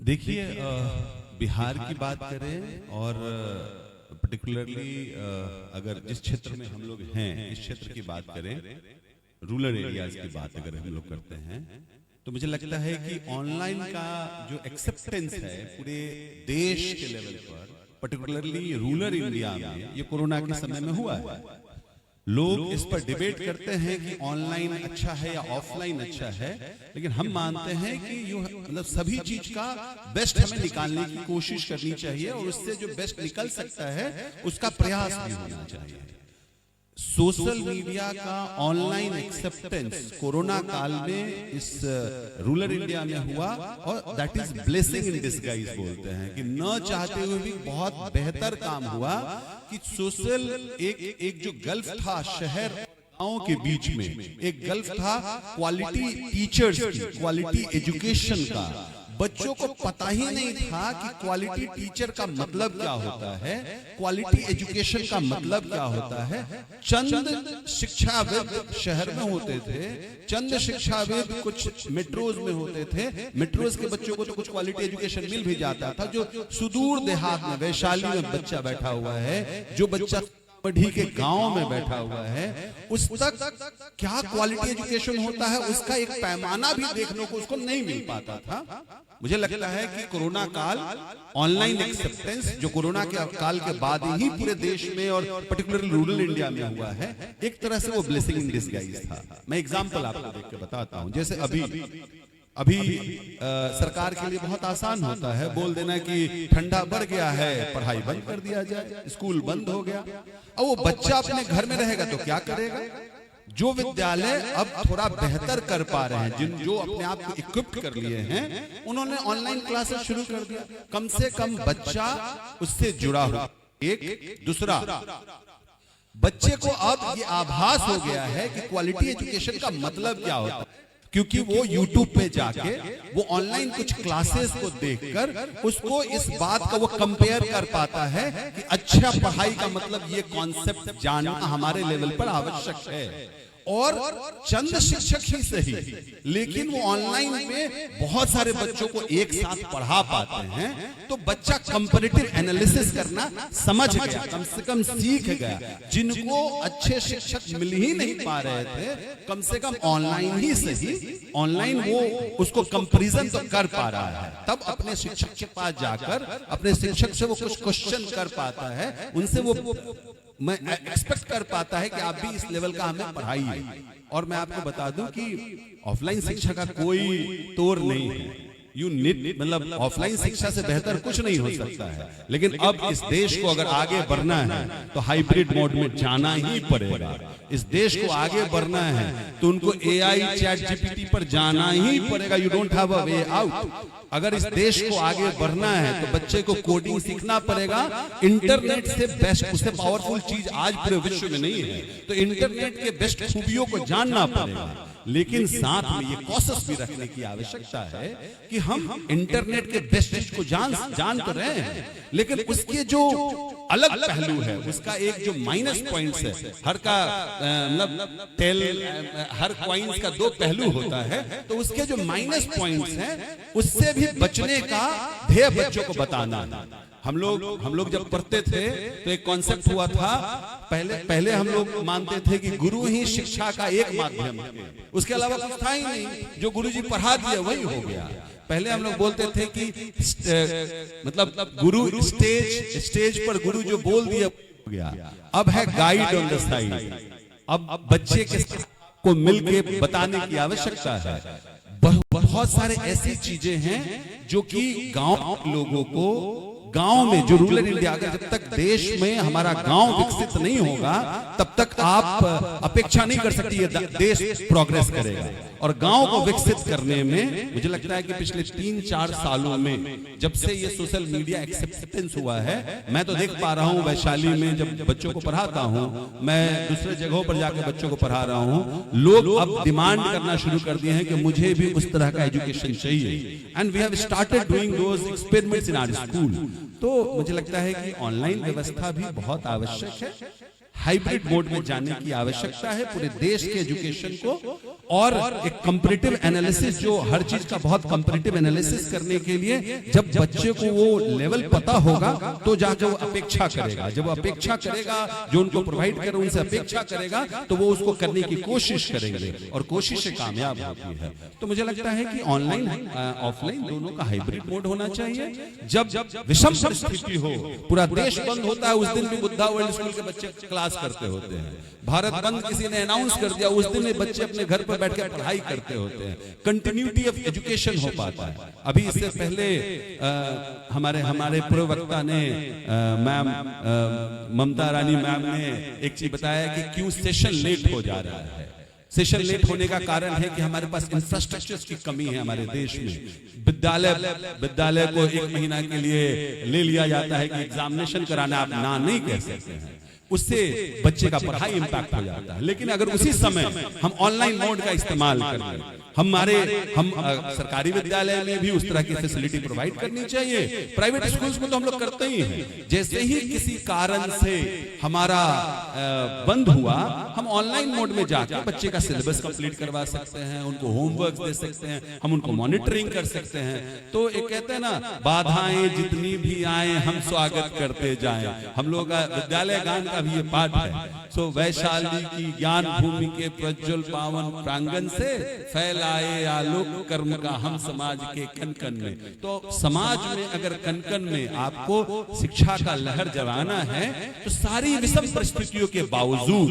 देखिए, बिहार की बात करें और पर्टिकुलरली अगर जिस क्षेत्र में हम लोग हैं इस क्षेत्र की बात करें, रूरल एरियाज की बात अगर हम लोग करते हैं, तो मुझे लगता है कि ऑनलाइन का जो एक्सेप्टेंस है पूरे देश के लेवल पर, पर्टिकुलरली रूरल इंडिया में, ये कोरोना के समय में हुआ है। लोग इस पर डिबेट करते हैं कि ऑनलाइन अच्छा है या ऑफलाइन अच्छा है, लेकिन हम मानते हैं कि मतलब सभी चीज का बेस्ट हमें निकालने की कोशिश करनी चाहिए और उससे जो बेस्ट निकल सकता है उसका प्रयास भी होना चाहिए। सोशल मीडिया का ऑनलाइन एक्सेप्टेंस कोरोना काल में इस रूरल इंडिया में हुआ और that is blessing in disguise बोलते हैं कि न चाहते हुए भी बहुत बेहतर काम हुआ कि सोशल एक जो गल्फ था शहर गांव के बीच में, एक गल्फ था क्वालिटी टीचर्स की, क्वालिटी एजुकेशन का। बच्चों को पता ही नहीं था कि क्वालिटी टीचर का मतलब क्या होता है, क्वालिटी एजुकेशन का मतलब क्या होता है। चंद शिक्षाविद शहर में होते थे, चंद शिक्षाविद कुछ मेट्रोज में होते थे। मेट्रोज के बच्चों को तो कुछ क्वालिटी एजुकेशन मिल भी जाता था। जो सुदूर देहात में वैशाली में बच्चा बैठा हुआ है, जो बच्चा पढ़ी के गांव में बैठा हुआ है, उस तक क्या क्वालिटी एजुकेशन होता है उसका एक पैमाना भी देखने को उसको नहीं मिल पाता था। मुझे लगता है कि कोरोना काल, ऑनलाइन एक्सेप्टेंस जो कोरोना के काल के बाद ही पूरे देश में और पर्टिकुलरली रूरल इंडिया में हुआ है, एक तरह से वो ब्लेसिंग इन डिस्गाइज था। मैं एग्जांपल आपको देख के बताता हूं। जैसे अभी सरकार के लिए बहुत आसान होता है बोल देना कि ठंडा बढ़ गया है, पढ़ाई बंद कर दिया जाए, स्कूल बंद हो गया। अब वो बच्चा अपने घर में रहेगा तो क्या करेगा? जो विद्यालय अब थोड़ा बेहतर कर पा रहे हैं, जो अपने आप को इक्विप्ड कर लिए हैं, उन्होंने ऑनलाइन क्लासेस शुरू कर दिया। कम से कम बच्चा उससे जुड़ा हुआ। एक दूसरा, बच्चे को अब ये आभास हो गया है कि क्वालिटी एजुकेशन का मतलब क्या होता है, क्योंकि वो YouTube पे जाके वो ऑनलाइन कुछ क्लासेस को देखकर उसको इस बात का वो कंपेयर कर पाता है कि अच्छा पढ़ाई का मतलब ये कॉन्सेप्ट जानना हमारे लेवल पर आवश्यक है। और चंद शिक्षक ही सही, लेकिन वो ऑनलाइन में बहुत सारे बच्चों को एक साथ पढ़ा पाते हैं, तो बच्चा कंपैरेटिव एनालिसिस करना समझ गया, कम से कम सीख गया। जिनको अच्छे शिक्षक मिल ही नहीं पा रहे थे, कम से कम ऑनलाइन ही सही, ऑनलाइन वो उसको कंपैरिजन तो कर पा रहा है। तब अपने शिक्षक के पास जाकर अपने शिक्षक से वो कुछ क्वेश्चन कर पाता है, उनसे वो मैं एक्सपेक्ट कर पाता है कि आप भी इस लेवल का हमें पढ़ाइए। और मैं आपको बता दूं कि ऑफलाइन शिक्षा का कोई तोड़ नहीं है। यू नीड, मतलब ऑफलाइन शिक्षा से बेहतर कुछ नहीं हो सकता है, लेकिन अब इस देश को अगर आगे बढ़ना है तो हाइब्रिड मोड में जाना ही पड़ेगा। इस देश को आगे बढ़ना है तो उनको AI चैट GPT पर जाना ही पड़ेगा। You don't have a way out. अगर इस देश को आगे बढ़ना है तो बच्चे को कोडिंग सीखना पड़ेगा। इंटरनेट से बेस्ट, उससे पावरफुल चीज आज पूरे विश्व में नहीं है, तो इंटरनेट के बेस्ट खूबियों को जानना पड़ेगा। लेकिन साथ में ये कॉशस भी रखने की आवश्यकता है कि हम इंटरनेट के बेस्ट चीज को जान तो रहे हैं, लेकिन उसके जो अलग पहलू है, उसका एक जो माइनस पॉइंट्स है, हर का मतलब हर कॉइन्स का दो पहलू होता है, तो उसके जो माइनस पॉइंट्स हैं उससे भी बचने का ध्येय बच्चों को बताना। हम लोग जब पढ़ते थे तो एक कॉन्सेप्ट हुआ था, पहले हम लोग मानते थे कि गुरु ही शिक्षा का एक माध्यम है, उसके अलावा कुछ था ही नहीं। जो गुरुजी पढ़ा दिया वही हो गया। पहले हम लोग बोलते थे कि मतलब गुरु स्टेज पर गुरु जो बोल दिया हो गया। अब है गाइड ऑन द साइड। अब बच्चे के को मिलके बताने की आवश्यकता है। बहुत सारे ऐसी चीजें हैं जो कि गांव लोगों को, गांव में जो रूरल इंडिया, अगर जब तक देश में हमारा गांव विकसित नहीं होगा तब तक आप अपेक्षा नहीं कर सकती है देश प्रोग्रेस करेगा। और गांव को विकसित करने में मुझे लगता है कि पिछले 3-4 सालों में जब से ये सोशल मीडिया एक्सेप्टेंस हुआ है, मैं तो देख पा रहा हूँ वैशाली में जब बच्चों को पढ़ाता हूँ, मैं दूसरे जगहों पर जाकर बच्चों को पढ़ा रहा हूँ, लोग अब डिमांड करना शुरू कर दिए हैं कि मुझे भी उस तरह का एजुकेशन चाहिए। And we have started doing those experiments in our school. तो मुझे लगता है कि ऑनलाइन व्यवस्था भी बहुत आवश्यक है, हाइब्रिड मोड में जाने की आवश्यकता है पूरे देश के एजुकेशन को और एक कंपैरेटिव एनालिसिस, जो हर चीज का बहुत कंपैरेटिव एनालिसिस करने के लिए जब बच्चे को वो लेवल पता होगा तो जाके वो अपेक्षा करेगा। जब वो अपेक्षा करेगा, जो उनको प्रोवाइड करे उनसे अपेक्षा करेगा, तो वो उसको करने की कोशिश करेंगे और कोशिश कामयाब होती है। तो मुझे लगता है कि ऑनलाइन ऑफलाइन दोनों का हाइब्रिड मोड होना चाहिए। जब विषम परिस्थिति हो, पूरा देश बंद होता है, उस दिन भी बुद्धा वर्ल्ड स्कूल के बच्चे क्लास करते होते हैं। भारत बंद किसी ने अनाउंस कर दिया, उस दिन में बच्चे अपने घर पर बैठ कर पढ़ाई करते होते हैं। कंटिन्यूटी ऑफ एजुकेशन हो पाता है। अभी इससे पहले हमारे पूर्व वक्ता ने मैम ममता रानी मैम ने एक चीज बताया कि क्यों सेशन लेट हो जा रहा है। सेशन लेट होने का कारण है कि हमारे पास इंफ्रास्ट्रक्चर की कमी है हमारे देश में। विद्यालय को 1 महीना के लिए ले लिया जाता है कि एग्जामिनेशन कराना, आप ना नहीं कह सकते हैं, उससे बच्चे का पढ़ाई इंपैक्ट हो जाता है। लेकिन अगर उसी समय हम ऑनलाइन मोड का इस्तेमाल करें, हम सरकारी विद्यालय में भी उस तरह की फैसिलिटी प्रोवाइड करनी चाहिए। प्राइवेट स्कूल्स में तो हम लोग करते ही हैं। जैसे ही किसी कारण से हमारा बंद हुआ, हम ऑनलाइन मोड में जाकर बच्चे का सिलेबस कंप्लीट करवा सकते हैं, उनको होमवर्क दे सकते हैं, हम उनको मॉनिटरिंग कर सकते हैं। तो एक कहते हैं ना, बाधाएं जितनी भी आए हम स्वागत करते जाएं। हम लोग विद्यालय गान का भी ये पाठ है। सो वैशाली की ज्ञान भूमि के प्रज्वल पावन प्रांगण से फैलाए आलोक कर्म का हम समाज के कन-कन में। तो समाज में अगर कन-कन में आपको शिक्षा का लहर जगाना है, तो सारी विषम परिस्थितियों के बावजूद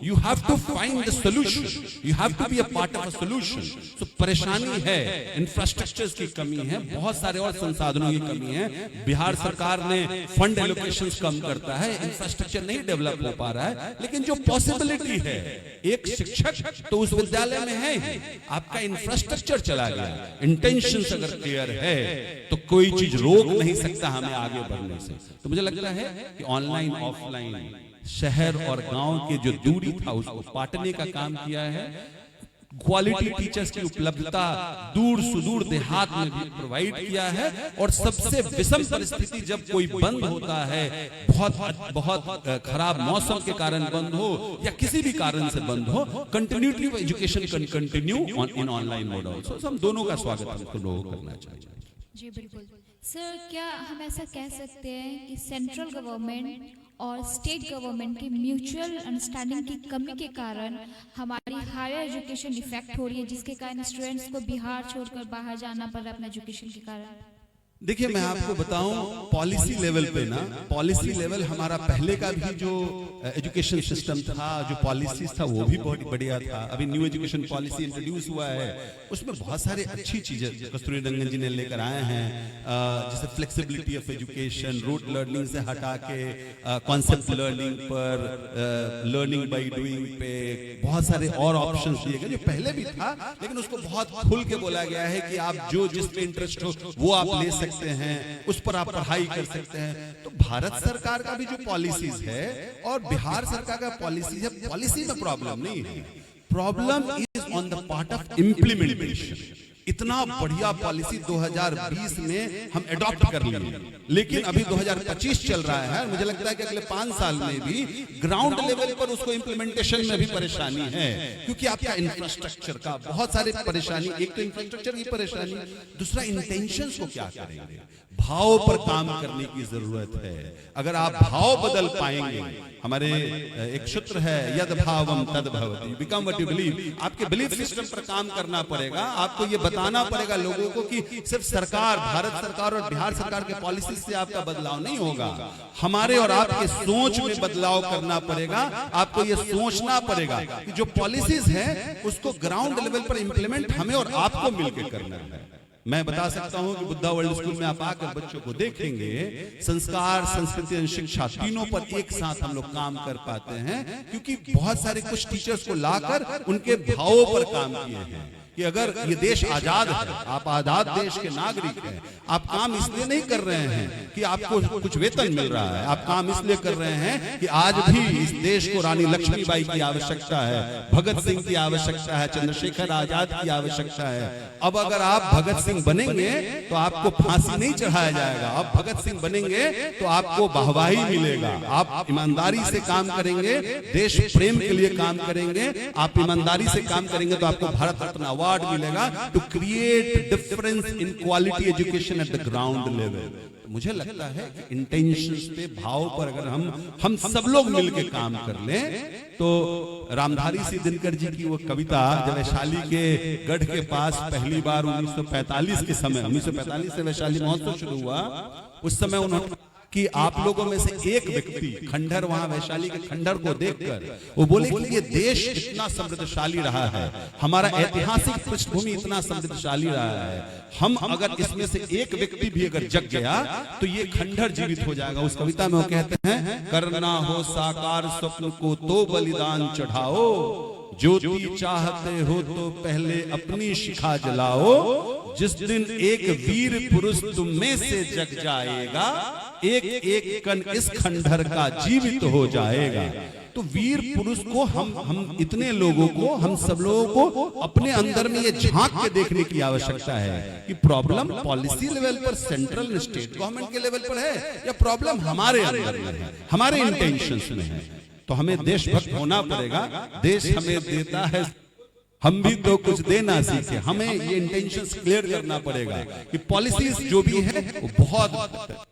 you have to find the solution, you have to be a part of a solution. तो परेशानी है, इंफ्रास्ट्रक्चर की कमी है, बहुत सारे और संसाधनों की कमी है। बिहार सरकार ने फंड एलोकेशन कम करता है, इंफ्रास्ट्रक्चर नहीं डेवलप हो पा रहा है। लेकिन जो पॉसिबिलिटी है, एक शिक्षक तो उस विद्यालय में है, आपका इंफ्रास्ट्रक्चर चला गया, इंटेंशंस अगर क्लियर है तो कोई चीज रोक नहीं सकता हमें आगे बढ़ने से। तो मुझे लगता है कि ऑनलाइन ऑफलाइन शहर और गांव के जो दूरी था उसको पाटने का काम किया है। क्वालिटी टीचर्स की उपलब्धता दूर सुदूर देहात में भी प्रोवाइड किया है। और सबसे विषम परिस्थिति जब कोई बंद होता है, बहुत खराब मौसम के कारण बंद हो या किसी भी कारण से बंद हो, continuity of education can continue in online mode also. हम दोनों का स्वागत हमको लोग करना चाहिए। जी बिल्कुल सर, क्या हम ऐसा कह सकते हैं कि सेंट्रल गवर्नमेंट और स्टेट गवर्नमेंट की म्यूचुअल अंडरस्टैंडिंग की कमी के कारण हमारी हायर एजुकेशन इफेक्ट हो रही है, जिसके कारण स्टूडेंट्स को बिहार छोड़कर बाहर जाना पड़ रहा है अपना एजुकेशन के कारण? देखिए, मैं आपको बताऊं, पॉलिसी लेवल पे ना, पॉलिसी लेवल हमारा पहले का भी जो एजुकेशन सिस्टम था, जो पॉलिसीज था, वो भी बहुत बढ़िया था। अभी न्यू एजुकेशन पॉलिसी इंट्रोड्यूस हुआ है, उसमें बहुत सारे अच्छी चीजें कस्तूरी रंगन जी ने लेकर आए हैं। जैसे flexibility of education, rote learning से हटा के कॉन्सेप्ट लर्निंग पर, लर्निंग बाय डूइंग पे बहुत सारे और ऑप्शंस दिए गए, जो पहले भी था, लेकिन उसको बहुत खुल के बोला गया है कि आप जो जिसमें इंटरेस्ट हो वो आप ले सकते हैं, उस पर आप पढ़ाई कर सकते हैं। तो भारत सरकार का भी जो पॉलिसीज है और बिहार सरकार का पॉलिसी है, पॉलिसी में प्रॉब्लम नहीं है, problem is on the part of implementation. इतना बढ़िया पॉलिसी 2020 में हम एडॉप्ट कर लिए, लेकिन अभी 2025 चल रहा है। मुझे लगता है कि अगले 5 साल में भी ग्राउंड लेवल पर उसको इम्प्लीमेंटेशन में भी परेशानी है, क्योंकि आपका इंफ्रास्ट्रक्चर का बहुत सारे परेशानी। एक तो इंफ्रास्ट्रक्चर की परेशानी, दूसरा इंटेंशंस को क्या करेंगे, भाव पर काम करने की जरूरत है। अगर आप भाव बदल पाएंगे, हमारे एक सूत्र है, यद भावम तद भवति, बिकम व्हाट यू बिलीव। आपके बिलीफ सिस्टम पर काम करना पड़ेगा। आपको ये बताना पड़ेगा लोगों को कि सिर्फ सरकार, भारत सरकार और बिहार सरकार के पॉलिसी से आपका बदलाव नहीं होगा, हमारे और आपके सोच में बदलाव करना पड़ेगा। आपको ये सोचना पड़ेगा कि जो पॉलिसीज हैं उसको ग्राउंड लेवल पर इंप्लीमेंट हमें और आपको मिलकर करना है। मैं बता सकता हूं कि बुद्धा वर्ल्ड स्कूल में आप आकर बच्चों को देखेंगे, संस्कार, संस्कृति और शिक्षा तीनों पर एक साथ हम लोग काम कर पाते हैं, क्योंकि बहुत सारे कुछ टीचर्स को लाकर उनके भावों पर काम किए हैं। कि अगर ये देश आजाद है, आप आजाद देश के नागरिक हैं, आप काम इसलिए नहीं कर रहे हैं कि आपको कुछ वेतन मिल रहा है, आप काम इसलिए कर रहे हैं कि आज भी इस देश को रानी लक्ष्मीबाई की आवश्यकता है, भगत सिंह की आवश्यकता है, चंद्रशेखर आजाद की आवश्यकता है। अब अगर आप भगत सिंह बनेंगे तो आपको फांसी नहीं चढ़ाया जाएगा, आप भगत सिंह बनेंगे तो आपको वाहवाही मिलेगा, आप ईमानदारी से काम करेंगे, देश प्रेम के लिए काम करेंगे, आप ईमानदारी से काम करेंगे तो आपको भारत रत्न अवार्ड मिलेगा। To create difference in quality education at the ground level. मुझे लगता है कि इंटेंशंस पे, भाव पर अगर हम सब लोग मिलकर काम कर लें तो रामधारी सिंह दिनकर जी की वो कविता जब वैशाली के गढ़ के पास पहली बार 1945 के समय, 1945 से वैशाली महोत्सव शुरू हुआ, उस समय उन्होंने कि आप लोगों में से एक व्यक्ति खंडहर, वहां वैशाली के खंडहर को देखकर वो बोले कि ये देश इतना समृद्धशाली रहा है, हमारा ऐतिहासिक पृष्ठभूमि इतना समृद्धशाली रहा है, हम अगर इसमें से एक व्यक्ति भी अगर जग गया तो ये खंडहर जीवित हो जाएगा। उस कविता में वो कहते हैं, करना हो साकार स्वप्न को तो बलिदान चढ़ाओ, ज्योति चाहते हो तो पहले अपनी शिखा जलाओ, जिस दिन एक वीर पुरुष तुम में से जग जाएगा, एक एक कण इस खंडहर का जीवित हो जाएगा। तो वीर पुरुष को हम इतने लोगों को, हम सब लोगों को अपने अंदर में ये झांक के देखने की आवश्यकता है कि प्रॉब्लम पॉलिसी लेवल पर, सेंट्रल स्टेट गवर्नमेंट के लेवल पर है या प्रॉब्लम हमारे अंदर में है, हमारे इंटेंशंस में है। तो हमें देशभक्त होना पड़ेगा। देश हमें देता है, हम भी तो कुछ देना सीखे। हमें ये इंटेंशंस क्लियर करना पड़ेगा कि पॉलिसीज जो भी है वो बहुत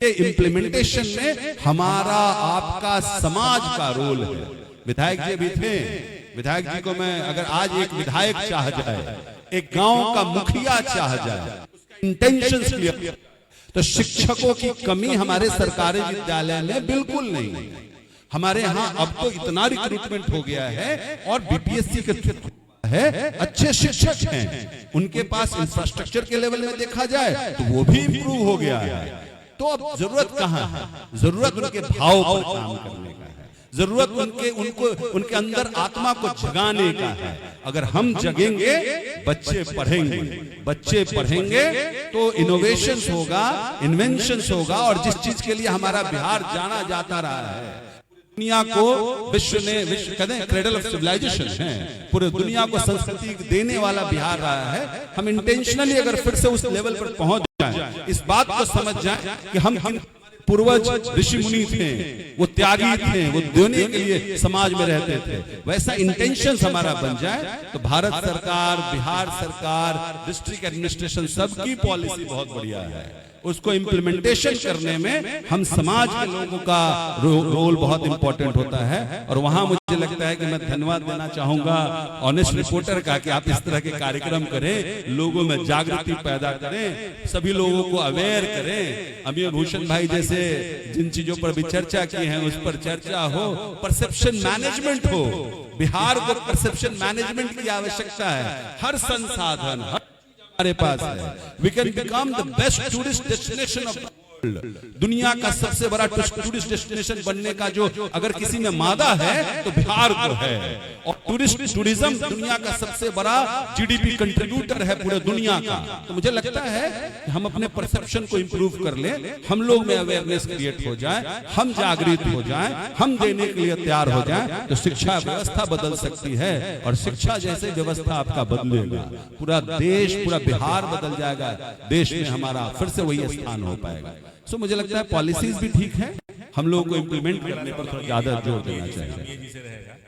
इम्प्लीमेंटेशन में हमारा आपका समाज का रोल है। विधायक जी भी थे, विधायक जी को मैं अगर आज एक विधायक चाह जाए, एक गांव का मुखिया चाह जाए, इंटेंशंस क्लियर, तो शिक्षकों की कमी हमारे सरकारी विद्यालय में बिल्कुल नहीं। हमारे यहाँ अब तो इतना रिक्रूटमेंट हो गया है और बीपीएससी के है, अच्छे शिक्षक हैं, उनके पास इंफ्रास्ट्रक्चर के लेवल में देखा जाए तो वो भी इंप्रूव हो गया है। तो अब जरूरत कहाँ है? जरूरत उनके भाव पर काम करने का है, जरूरत उनके अंदर आत्मा को जगाने का है। अगर हम जगेंगे, बच्चे पढ़ेंगे तो इनोवेशंस होगा, इन्वेंशंस होगा, और जिस चीज के लिए हमारा बिहार जाना जाता रहा है, दुनिया को विश्व कहते हैं क्रेडल ऑफ सिविलाइजेशन है, पूरे दुनिया को संस्कृति देने वाला बिहार रहा है। हम इंटेंशनली अगर फिर से उस लेवल पर पहुंच जाएं, इस बात को समझ जाएं कि हम पूर्वज ऋषि मुनि थे, वो त्यागी थे, वो देने के लिए समाज में रहते थे, वैसा इंटेंशन हमारा बन जाए तो भारत सरकार, बिहार सरकार, डिस्ट्रिक्ट एडमिनिस्ट्रेशन सबकी पॉलिसी बहुत बढ़िया है। उसको इम्प्लीमेंटेशन करने में हम समाज के लोगों का रोल बहुत इंपॉर्टेंट होता है। और वहां मुझे लगता है कि मैं धन्यवाद देना चाहूंगा ऑनेस्ट रिपोर्टर का कि आप इस तरह के कार्यक्रम करें, लोगों में जागृति पैदा करें, सभी लोगों को अवेयर करें। अमीर भूषण भाई जैसे जिन चीजों पर भी चर्चा की है उस पर चर्चा हो, परसेप्शन मैनेजमेंट हो। बिहार को परसेप्शन मैनेजमेंट की आवश्यकता है। हर संसाधन हमारे पास है। We can become the best tourist destination of the world। दुनिया का सबसे बड़ा टूरिस्ट डेस्टिनेशन बनने का जो अगर किसी में मादा है तो बिहार को है। और टूरिज्म दुनिया का सबसे बड़ा जीडीपी कंट्रीब्यूटर है पूरे दुनिया का। तो मुझे लगता है कि हम अपने परसेप्शन को इंप्रूव कर ले, हम लोग में अवेयरनेस क्रिएट हो जाए, हम जागृत हो जाए, हम देने के लिए तैयार हो जाए, तो शिक्षा व्यवस्था बदल सकती है। और शिक्षा जैसे व्यवस्था आपका बदलेगा, पूरा देश, पूरा बिहार बदल जाएगा, देश में हमारा फिर से वही स्थान हो पाएगा। सो मुझे लगता है पॉलिसीज भी ठीक है, हम लोगों को इम्प्लीमेंट करने पर थोड़ा ज्यादा जोर देना चाहिए।